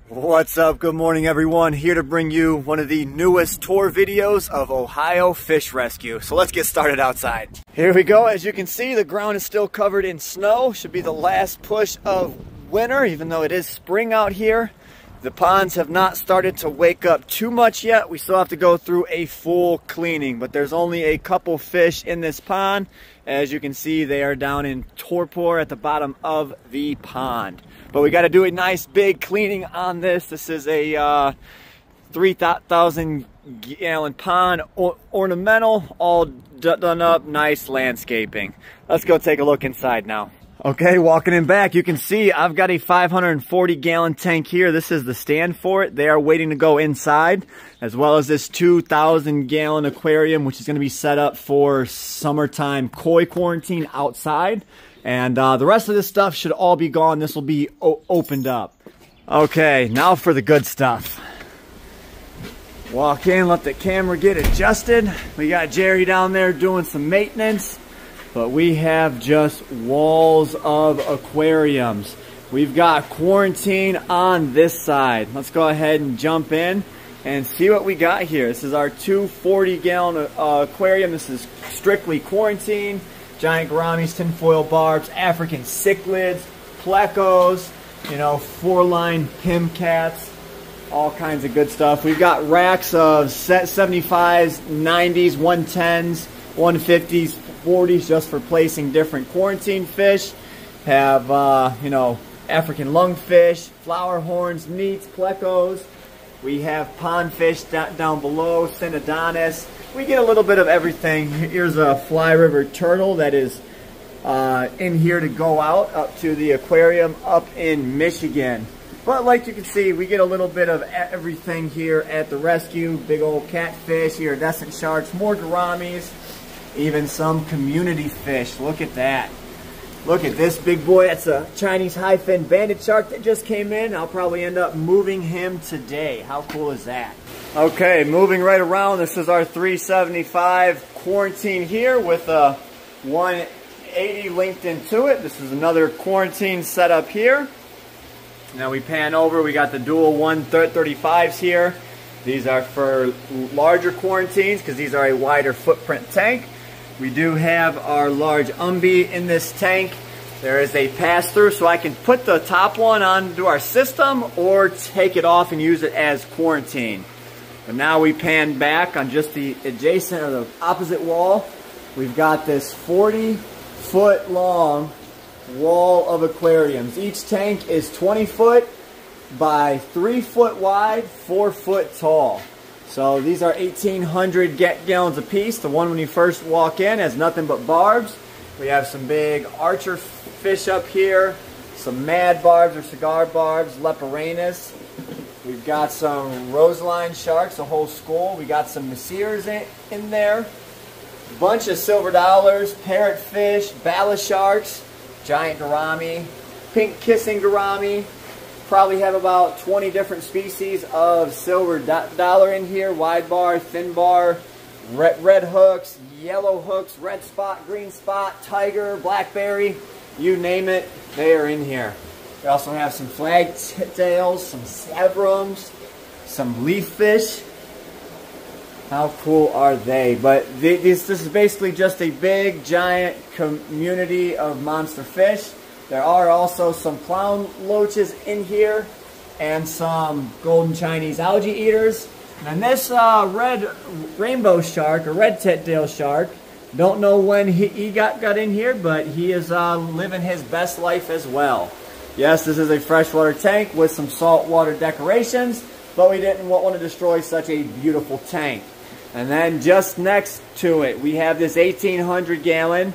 What's up? Good morning, everyone. Here to bring you one of the newest tour videos of Ohio Fish Rescue. So let's get started outside. Here we go. As you can see, the ground is still covered in snow. Should be the last push of winter, even though it is spring out here. The ponds have not started to wake up too much yet. We still have to go through a full cleaning, but there's only a couple fish in this pond. As you can see, they are down in torpor at the bottom of the pond. But we got to do a nice big cleaning on this. This is a 3,000 gallon pond, ornamental, all done up, nice landscaping. Let's go take a look inside now. Okay, walking in back, you can see I've got a 540 gallon tank here. This is the stand for it. They are waiting to go inside, as well as this 2,000 gallon aquarium, which is going to be set up for summertime koi quarantine outside. And the rest of this stuff should all be gone. This will be opened up. Okay, now for the good stuff. Walk in, let the camera get adjusted. We got Jerry down there doing some maintenance. But we have just walls of aquariums. We've got quarantine on this side. Let's go ahead and jump in and see what we got here. This is our 240 gallon aquarium. This is strictly quarantine. Giant gouramis, tinfoil barbs, African cichlids, plecos, you know, 4-line pim cats, all kinds of good stuff. We've got racks of 75s, 90s, 110s, 150s, 40s just for placing different quarantine fish. Have, you know, African lungfish, flower horns, meats, plecos. We have pond fish down below, synodontis. We get a little bit of everything. Here's a fly river turtle that is in here to go out up to the aquarium up in Michigan. But like you can see, we get a little bit of everything here at the rescue. Big old catfish, iridescent sharks, more gouramis, even some community fish. Look at that. Look at this big boy. That's a Chinese high-fin banded shark that just came in. I'll probably end up moving him today. How cool is that? Okay, moving right around. This is our 375 quarantine here with a 180 linked into it. This is another quarantine setup here. Now we pan over. We got the dual 135s here. These are for larger quarantines because these are a wider footprint tank. We do have our large umbi in this tank. There is a pass-through, so I can put the top one onto our system or take it off and use it as quarantine. But now we pan back on just the adjacent or the opposite wall. We've got this 40-foot long wall of aquariums. Each tank is 20 foot by 3 foot wide, 4 foot tall. So these are 1,800 gallons apiece. The one when you first walk in has nothing but barbs. We have some big archer fish up here, some mad barbs or cigar barbs, leporanus. We've got some roseline sharks, a whole school. We got some messiers in there. Bunch of silver dollars, parrotfish, bala sharks, giant gourami, pink kissing gourami. Probably have about 20 different species of silver dollar in here. Wide bar, thin bar, red hooks, yellow hooks, red spot, green spot, tiger, blackberry, you name it, they are in here. We also have some flagtails, some sabrums, some leaf fish. How cool are they? But this is basically just a big, giant community of monster fish. There are also some clown loaches in here and some golden Chinese algae eaters. And this red rainbow shark, or red tit-tail shark, don't know when he got in here, but he is living his best life as well. Yes, this is a freshwater tank with some saltwater decorations, but we didn't want to destroy such a beautiful tank. And then just next to it, we have this 1,800 gallon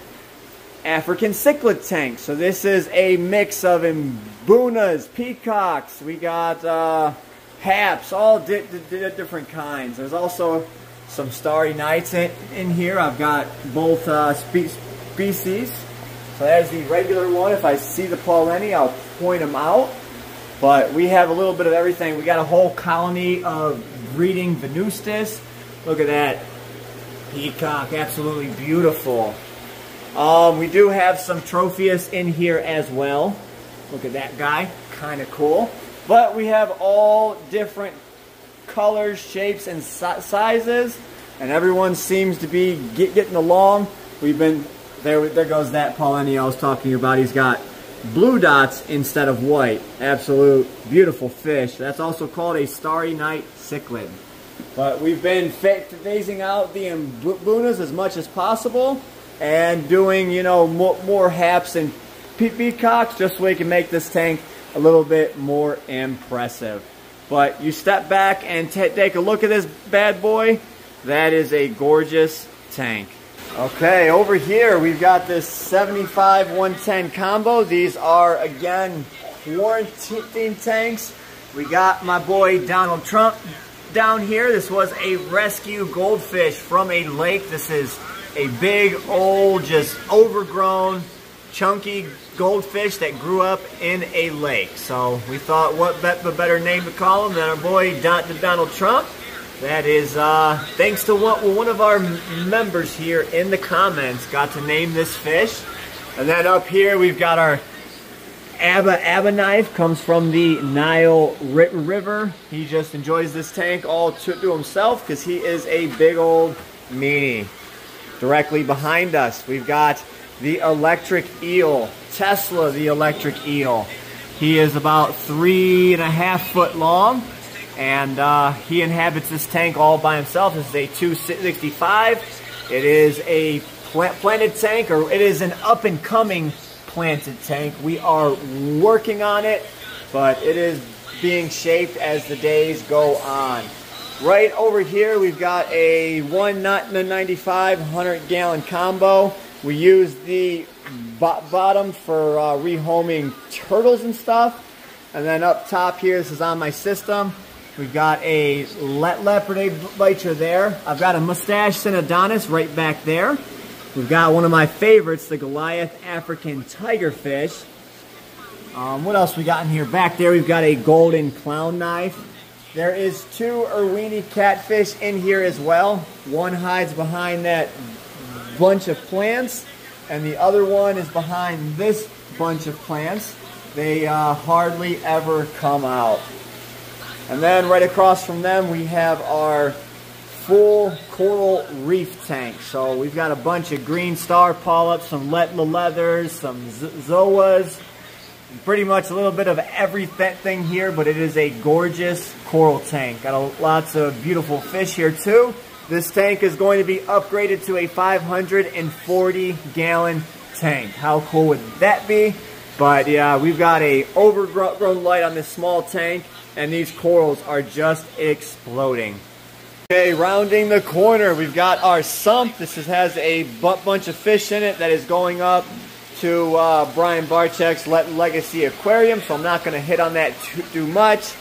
African cichlid tank. So this is a mix of imbunas, peacocks. We got haps, all different kinds. There's also some starry nights in here. I've got both species. So there's the regular one. If I see the Paulini, I'll point them out. But we have a little bit of everything. We got a whole colony of breeding venustus. Look at that peacock, absolutely beautiful. We do have some Tropheus in here as well. Look at that guy, kind of cool. But we have all different colors, shapes, and sizes, and everyone seems to be getting along. We've been, there goes that Paulinia I was talking about. He's got blue dots instead of white. Absolute beautiful fish. That's also called a starry night cichlid. But we've been phasing out the mbunas as much as possible and doing, you know, more haps and peacocks just so we can make this tank a little bit more impressive. But you step back and take a look at this bad boy. That is a gorgeous tank. Okay, over here we've got this 75-110 combo. These are, again, quarantine tanks. We got my boy Donald Trump down here. This was a rescue goldfish from a lake. This is a big, old, just overgrown, chunky goldfish that grew up in a lake. So we thought, what better name to call him than our boy Donald Trump. That is thanks to one of our members here in the comments got to name this fish. And then up here we've got our Abba knife, comes from the Nile River. He just enjoys this tank all to himself because he is a big old meanie. Directly behind us we've got the electric eel, Tesla the electric eel. He is about 3.5 foot long. And he inhabits this tank all by himself. This is a 265. It is a planted tank, or it is an up-and-coming planted tank. We are working on it, but it is being shaped as the days go on. Right over here, we've got a 195 100-gallon combo. We use the bottom for rehoming turtles and stuff. And then up top here, this is on my system. We've got a leopard biter there. I've got a mustache synodontis right back there. We've got one of my favorites, the Goliath African tigerfish. What else we got in here? Back there we've got a golden clown knife. There is 2 Irwini catfish in here as well. One hides behind that bunch of plants, and the other one is behind this bunch of plants. They hardly ever come out. And then right across from them we have our full coral reef tank. So we've got a bunch of green star polyps, some leathers, some zoas, pretty much a little bit of everything here, but it is a gorgeous coral tank. Got lots of beautiful fish here too. This tank is going to be upgraded to a 540-gallon tank. How cool would that be? But yeah, we've got a overgrown light on this small tank, and these corals are just exploding. Okay, rounding the corner, we've got our sump. This has a bunch of fish in it that is going up to Brian Barczyk's Legacy Aquarium, so I'm not going to hit on that too much.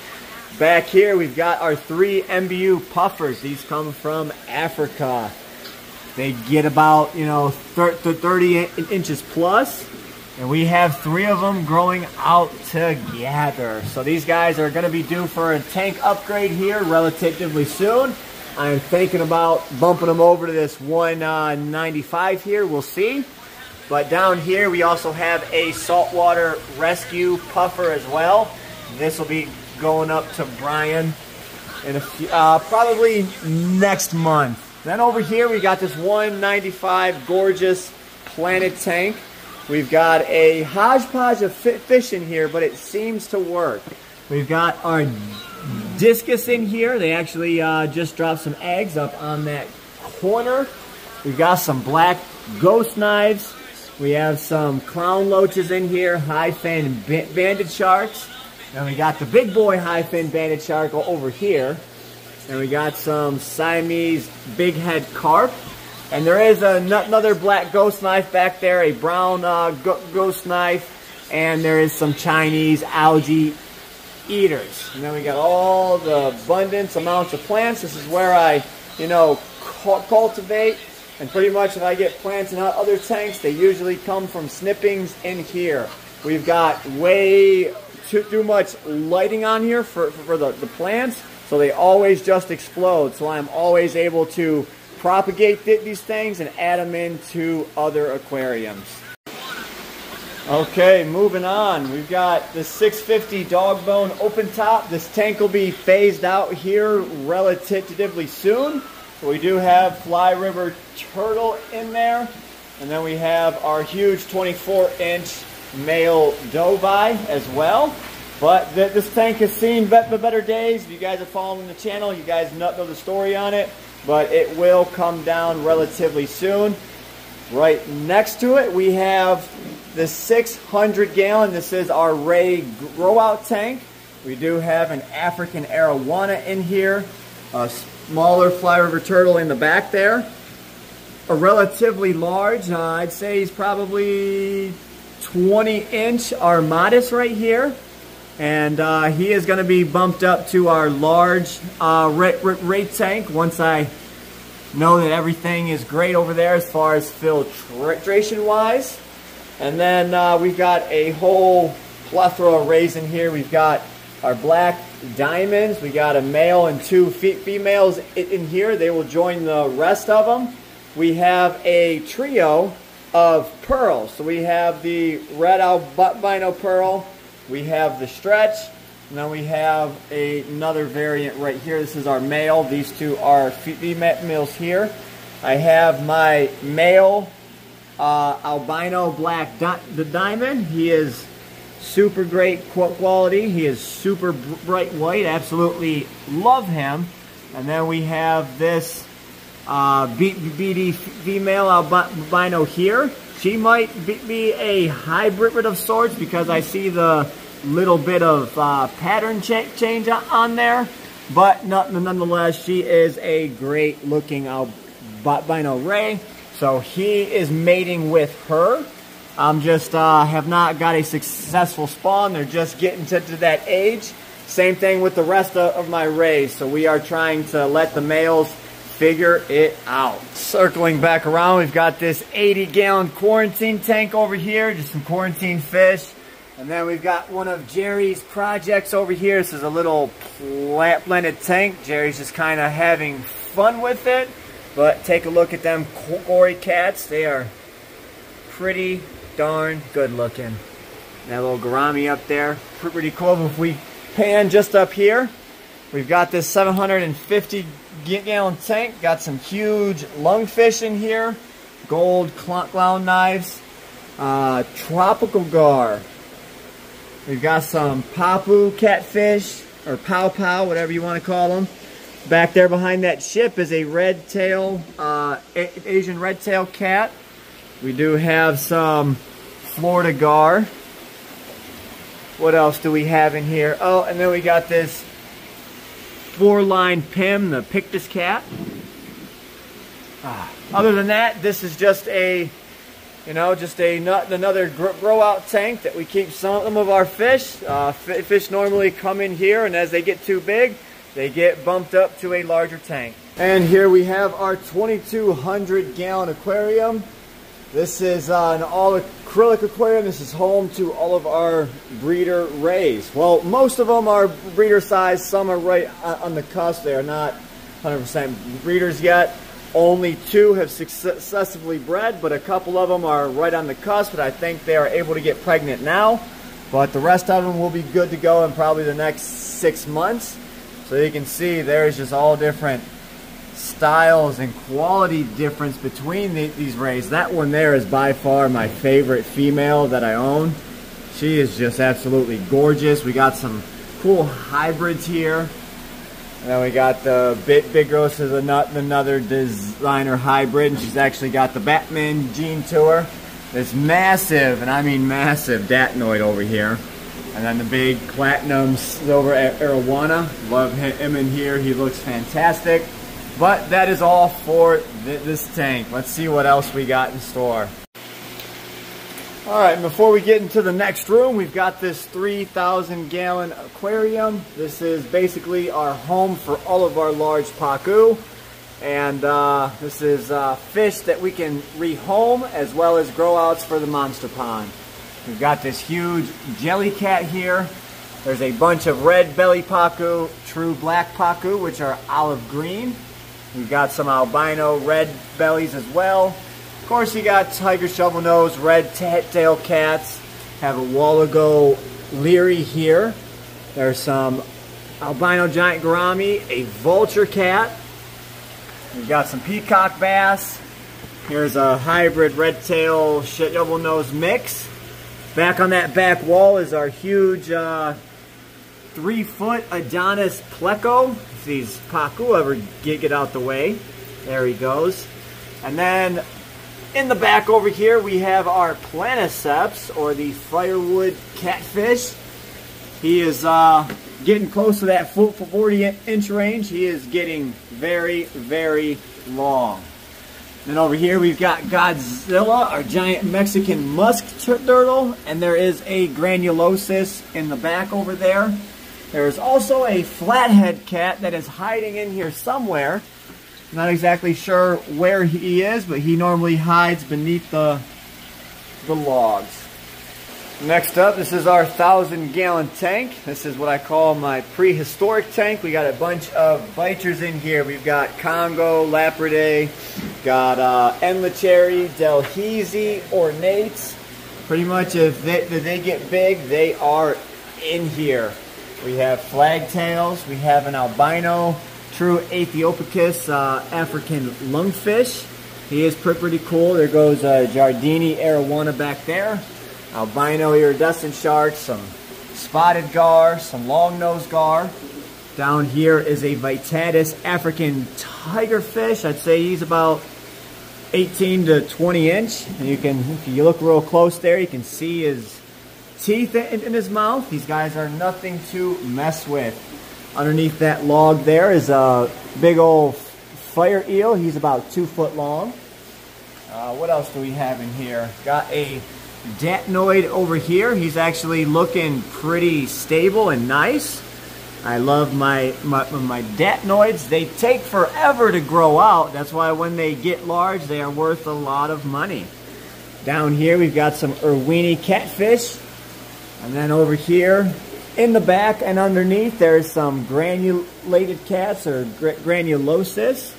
Back here, we've got our 3 MBU puffers. These come from Africa. They get about, you know, 30 inches plus. And we have 3 of them growing out together. So these guys are going to be due for a tank upgrade here relatively soon. I'm thinking about bumping them over to this 195 here. We'll see. But down here we also have a saltwater rescue puffer as well. This will be going up to Brian in a few, probably next month. Then over here we got this 195 gorgeous planet tank. We've got a hodgepodge of fish in here, but it seems to work. We've got our discus in here. They actually just dropped some eggs up on that corner. We've got some black ghost knives. We have some clown loaches in here, high fin banded sharks. And we got the big boy high fin banded shark over here. And we got some Siamese big head carp. And there is another black ghost knife back there, a brown ghost knife, and there is some Chinese algae eaters. And then we got all the abundance amounts of plants. This is where I, you know, cultivate. And pretty much if I get plants in other tanks, they usually come from snippings in here. We've got way too much lighting on here for the plants, so they always just explode. So I'm always able to propagate these things and add them into other aquariums. Okay, moving on. We've got the 650 dog bone open top. This tank will be phased out here relatively soon. We do have fly river turtle in there. And then we have our huge 24-inch male doveye as well. But this tank has seen better days. If you guys are following the channel, you guys know the story on it. But it will come down relatively soon. Right next to it, we have the 600 gallon. This is our Ray grow out tank. We do have an African arowana in here, a smaller fly river turtle in the back there, a relatively large, I'd say he's probably 20-inch armatus right here, and he is going to be bumped up to our large Ray tank once I know that everything is great over there as far as filtration wise. And then we've got a whole plethora of rays in here. We've got our black diamonds. We got a male and two females in here. They will join the rest of them. We have a trio of pearls. So we have the red albino pearl. We have the stretch. And then we have another variant right here. This is our male. These two are females here. I have my male albino black diamond. He is super great quality. He is super bright white. Absolutely love him. And then we have this BD female albino here. She might be a hybrid of sorts because I see the little bit of pattern change on there, but nonetheless, she is a great looking albino ray. So he is mating with her. I'm just have not got a successful spawn. They're just getting to that age. Same thing with the rest of my rays. So we are trying to let the males figure it out. Circling back around, we've got this 80-gallon quarantine tank over here, just some quarantine fish. And then we've got one of Jerry's projects over here. This is a little plant-blended tank. Jerry's just kind of having fun with it. But take a look at them cory cats. They are pretty darn good looking. That little gourami up there, pretty cool. If we pan just up here, we've got this 750-gallon tank. Got some huge lungfish in here. Gold clown knives. Tropical gar. We've got some Pacu catfish, or pow, whatever you want to call them. Back there behind that ship is a red tail, Asian red tail cat. We do have some Florida gar. What else do we have in here? Oh, and then we got this 4-line Pim, the Pictus cat. Other than that, this is just a another grow out tank that we keep some of our fish. Fish normally come in here, and as they get too big, they get bumped up to a larger tank. And here we have our 2,200-gallon aquarium. This is an all acrylic aquarium. This is home to all of our breeder rays. Well, most of them are breeder size. Some are right on the cusp. They are not 100% breeders yet. Only 2 have successfully bred, but a couple of them are right on the cusp, but I think they are able to get pregnant now. But the rest of them will be good to go in probably the next 6 months. So you can see there's just all different styles and quality difference between these rays. That one there is by far my favorite female that I own. She is just absolutely gorgeous. We got some cool hybrids here. And then we got the Big Gross is another designer hybrid, and she's actually got the Batman gene to her. This massive, and I mean massive, datnoid over here. And then the big platinums over at arowana. Love him in here. He looks fantastic. But that is all for this tank. Let's see what else we got in store. Alright, before we get into the next room, we've got this 3,000-gallon aquarium. This is basically our home for all of our large Pacu. And this is fish that we can rehome as well as grow outs for the monster pond. We've got this huge jelly cat here. There's a bunch of red belly Pacu, true black Pacu, which are olive green. We've got some albino red bellies as well. Of course, you got tiger shovel nose, red tail cats, Have a Wallago Leary here. There's some albino giant gourami, a vulture cat. We've got some peacock bass. Here's a hybrid red-tail shovel-nosed mix. Back on that back wall is our huge 3-foot Adonis pleco. If these Pacu ever get out the way. There he goes. And then in the back over here we have our planiceps, or the firewood catfish. He is getting close to that 40-inch range. He is getting very, very long. Then over here we've got Godzilla, our giant Mexican musk turtle, and there is a granulosis in the back over there. There's also a flathead cat that is hiding in here somewhere. Not exactly sure where he is, but he normally hides beneath the logs. Next up, this is our 1,000-gallon tank. This is what I call my prehistoric tank. We got a bunch of bichers in here. We've got Congo, Lapridae, got Enlicheri, Delhaize, Ornates. Pretty much if they get big, they are in here. We have flagtails. We have an albino true Aethiopicus African lungfish. He is pretty cool. There goes Jardini arowana back there. Albino iridescent sharks, some spotted gar, some long-nosed gar. Down here is a Vitatus African tigerfish. I'd say he's about 18 to 20 inch. And you can, if you look real close there, you can see his teeth in his mouth. These guys are nothing to mess with. Underneath that log there is a big old fire eel. He's about 2 foot long. What else do we have in here? Got a datnoid over here. He's actually looking pretty stable and nice. I love my datnoids. They take forever to grow out. That's why when they get large, they are worth a lot of money. Down here, we've got some Irwini catfish. And then over here, in the back and underneath, there's some granulated cats, or granulosis.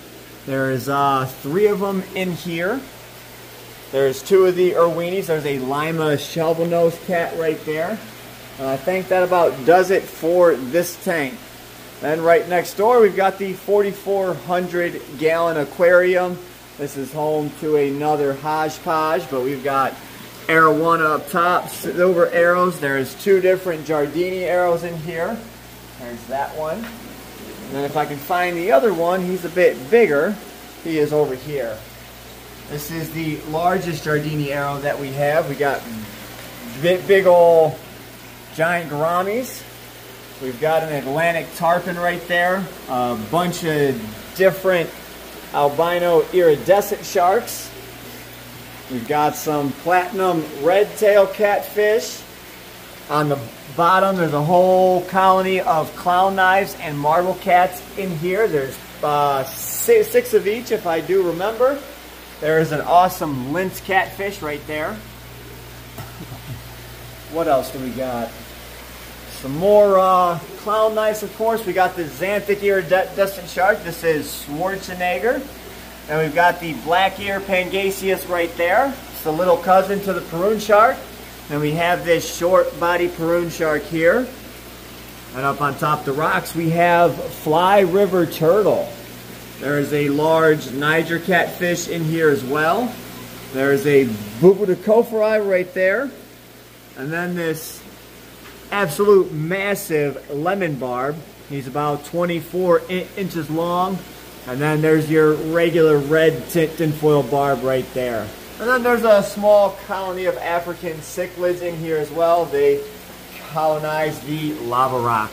There's 3 of them in here. There's 2 of the Irwinis. There's a Lima shovel-nosed cat right there. And I think that about does it for this tank. Then right next door, we've got the 4,400-gallon aquarium. This is home to another hodgepodge, but we've got arowana up top, silver arrows. There's 2 different Jardini arrows in here. There's that one. And then if I can find the other one, he's a bit bigger. He is over here. This is the largest Jardini arrow that we have. We got big old giant gouramis. We've got an Atlantic tarpon right there. A bunch of different albino iridescent sharks. We've got some platinum red-tail catfish. On the bottom, there's a whole colony of clown knives and marble cats in here. There's 6 of each, if I do remember. There is an awesome lynx catfish right there. What else do we got? Some more clown knives, of course. We got the xanthic iridescent shark. This is Schwarzenegger. And we've got the black ear Pangasius right there. It's the little cousin to the Peroon shark. And we have this short body Peroon shark here. And up on top of the rocks, we have fly river turtle. There is a large Niger catfish in here as well. There is a Bubudicoferi right there. And then this absolute massive lemon barb. He's about 24 inches long. And then there's your regular red tinfoil barb right there. And then there's a small colony of African cichlids in here as well. They colonize the lava rock.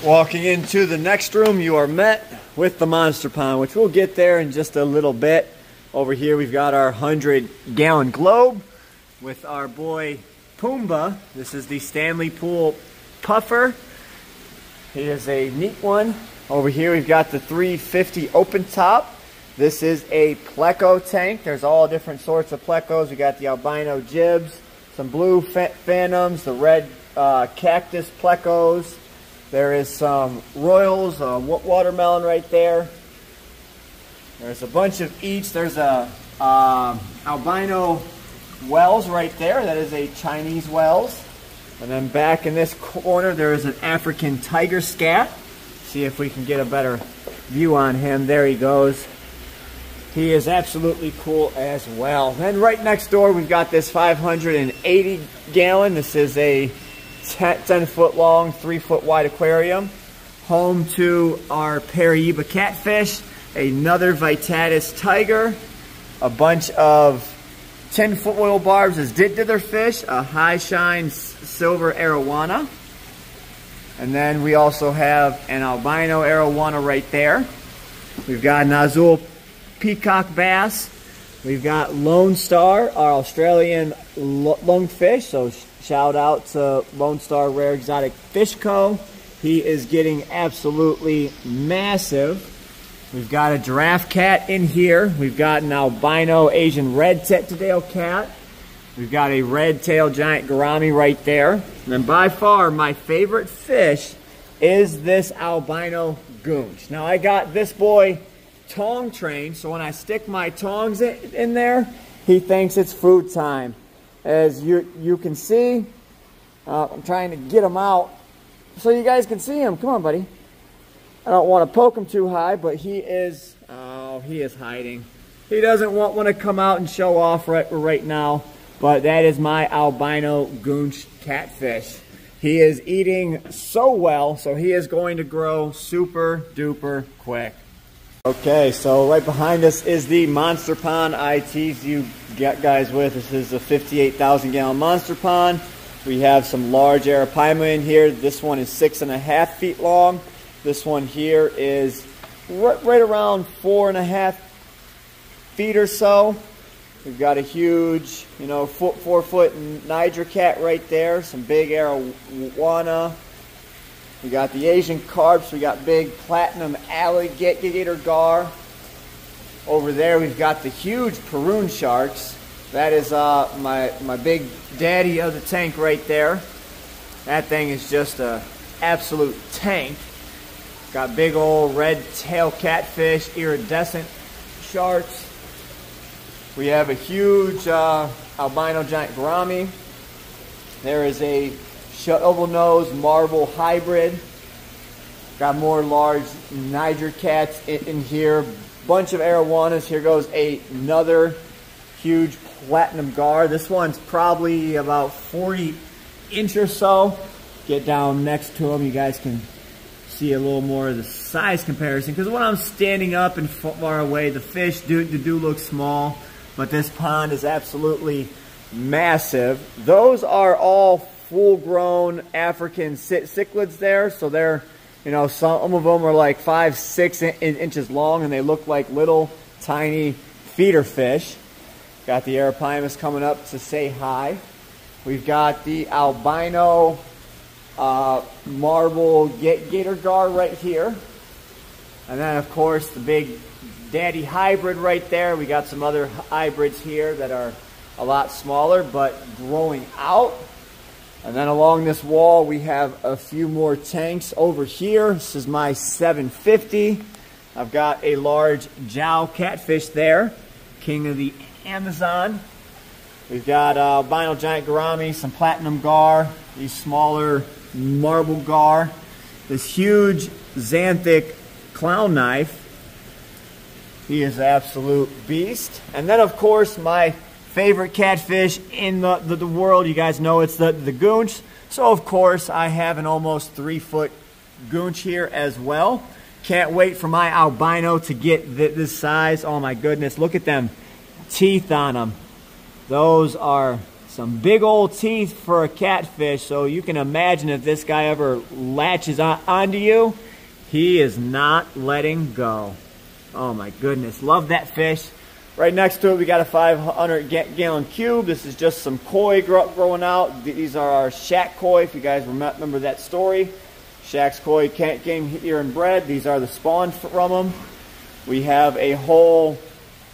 Walking into the next room, you are met with the monster pond, which we'll get there in just a little bit. Over here, we've got our 100-gallon globe with our boy Pumbaa. This is the Stanley Pool puffer. He is a neat one. Over here, we've got the 350 open top. This is a pleco tank. There's all different sorts of plecos. We got the albino jibs, some blue phantoms, the red cactus plecos. There is some royals, watermelon right there. There's a bunch of each. There's a albino Wells right there. That is a Chinese Wells. And then back in this corner, there is an African tiger scat. See if we can get a better view on him. There he goes. He is absolutely cool as well. Then right next door, we've got this 580 gallon. This is a 10 foot long, 3 foot wide aquarium. Home to our Paraíba catfish, another Vitatus tiger, a bunch of 10-foot oil barbs as dither fish, a high shine silver arowana, and then we also have an albino arowana right there. We've got an azul peacock bass. We've got Lone Star, our Australian lungfish. So shout out to Lone Star Rare Exotic Fish Co. He is getting absolutely massive. We've got a giraffe cat in here. We've got an albino Asian red-tailed cat. We've got a red-tailed giant gourami right there. And then by far my favorite fish is this albino goonch. Now I got this boy tong trained, so when I stick my tongs in there, he thinks it's food time. As you can see, I'm trying to get him out so you guys can see him. Come on, buddy. I don't want to poke him too high, but he is hiding. He doesn't want to come out and show off right now, but that is my albino goonch catfish. He is eating so well, so he is going to grow super duper quick. Okay, so right behind us is the monster pond I teased you guys with. This is a 58,000 gallon monster pond. We have some large arapaima in here. This one is 6.5 feet long. This one here is right around 4.5 feet or so. We've got a huge, 4 foot Niger cat right there. Some big arowana. We got the Asian carps. We got big platinum alligator gar. Over there we've got the huge Peruvian sharks. That is my big daddy of the tank right there. That thing is just a absolute tank. Got big old red tail catfish, iridescent sharks. We have a huge albino giant gourami. There is a shovel-nosed marble hybrid. Got more large Niger cats in here. Bunch of arowanas. Here goes another huge platinum gar. This one's probably about 40 inch or so. Get down next to him. You guys can see a little more of the size comparison, because when I'm standing up and far away, the fish do look small, but this pond is absolutely massive. Those are all full-grown African cichlids there, so they're, some of them are like 5-6 inches long, and they look like little tiny feeder fish. Got the arapaimas coming up to say hi. We've got the albino marble gator gar right here. And then, of course, the big daddy hybrid right there. We got some other hybrids here that are a lot smaller but growing out. And then along this wall, we have a few more tanks over here. This is my 750. I've got a large jow catfish there, king of the Amazon. We've got albino giant gourami, some platinum gar, these smaller marble gar, this huge xanthic clown knife. He is an absolute beast. And then, of course, my favorite catfish in the world. You guys know it's the goonch. So, of course, I have an almost 3 foot goonch here as well. Can't wait for my albino to get this size. Oh, my goodness. Look at them teeth on them. Those are some big old teeth for a catfish, so you can imagine if this guy ever latches onto you, he is not letting go. Oh my goodness, love that fish. Right next to it, we got a 500-gallon cube. This is just some koi growing out. These are our shack koi, if you guys remember that story. Shack's koi came here and bred. These are the spawn from them. We have a whole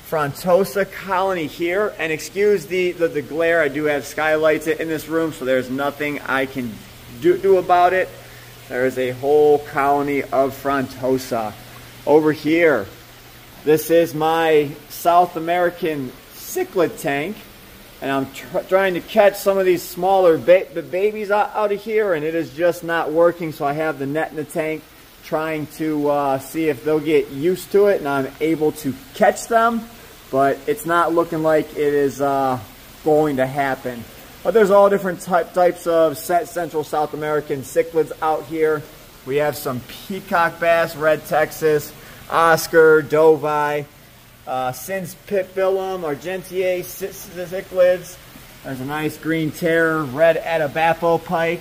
Frontosa colony here, and excuse the glare. I do have skylights in this room, so there's nothing I can do about it. There is a whole colony of Frontosa. Over here, this is my South American cichlid tank. and I'm trying to catch some of these smaller babies out of here, and it is just not working. So I have the net in the tank, trying to see if they'll get used to it and I'm able to catch them, but it's not looking like it is going to happen. But there's all different types of Central South American cichlids out here. We have some peacock bass, red Texas, Oscar, Dovai, Sins pitbillum, Argentiae cichlids. There's a nice green terror, red Atabapo pike,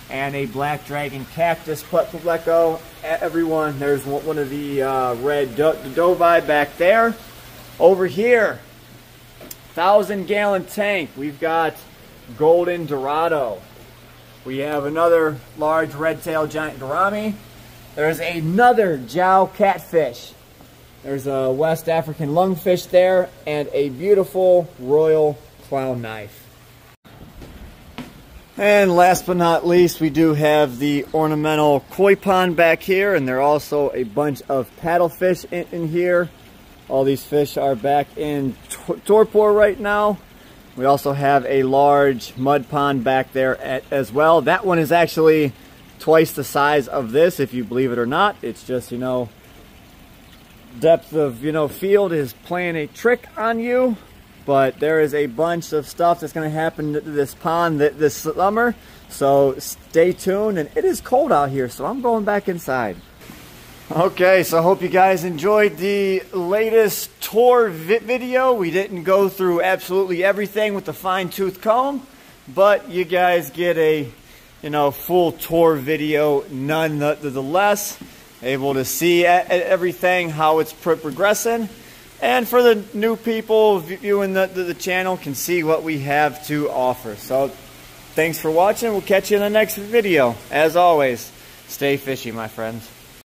and a black dragon cactus pleco. Everyone, there's one of the red Dovai back there. Over here, 1,000-gallon tank. We've got golden dorado. We have another large red-tailed giant gourami. There's another Jow catfish. There's a West African lungfish there, and a beautiful royal clown knife. And last but not least, we do have the ornamental koi pond back here, and there are also a bunch of paddlefish in here. All these fish are back in torpor right now. We also have a large mud pond back there as well. That one is actually twice the size of this, if you believe it or not. It's just, you know, depth of, field is playing a trick on you. But there is a bunch of stuff that's going to happen to this pond this summer. So stay tuned. And it is cold out here, so I'm going back inside. Okay, so I hope you guys enjoyed the latest tour video. We didn't go through absolutely everything with the fine-tooth comb, but you guys get a, full tour video nonetheless. Able to see everything, how it's progressing. And for the new people viewing the channel, can see what we have to offer. So thanks for watching. We'll catch you in the next video. As always, stay fishy, my friends.